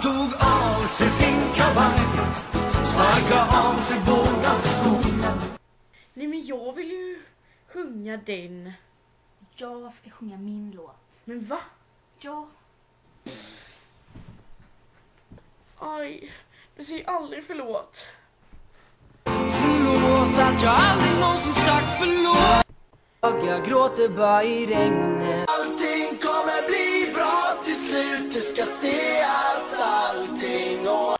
tog av sig sin kavaj, sparkade av sig båda skorna. Nej, men jag vill ju sjunga den. Jag ska sjunga min låt. Men va? Ja. Aj, du säger aldrig förlåt. Förlåt att jag aldrig någonsin sagt förlåt. Jag gråter bara i regnet. Allting kommer bli bra till slut. Du ska se allting och...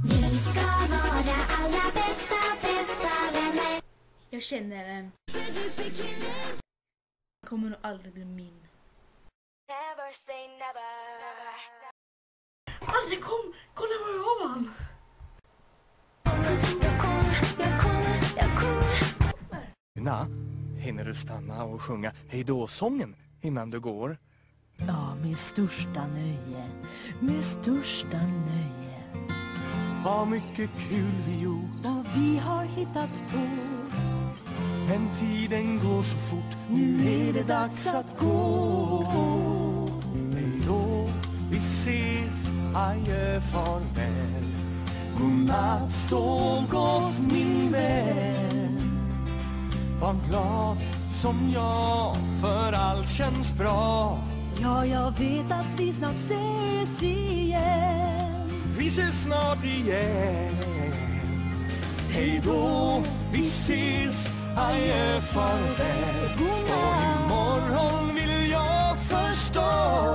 Vi ska vara alla bästa vänner. Jag känner en. Kommer nog aldrig bli min. Never say never. Alltså kolla vad jag vann. Hinner du stanna och sjunga hejdå-sången innan du går? Ja, med största nöje. Med största nöje. Vad mycket kul vi gjort. Vad vi har hittat på. Men tiden går så fort. Nu är det dags att gå. Hejdå, vi ses. Adjö, farväl. Godnatt, sov gott min vän. Var glad som jag, för allt känns bra. Ja, jag vet att vi snart ses igen. Vi ses snart igen. Hej då, vi ses. Adjö, farväl. Och imorgon vill jag förstå.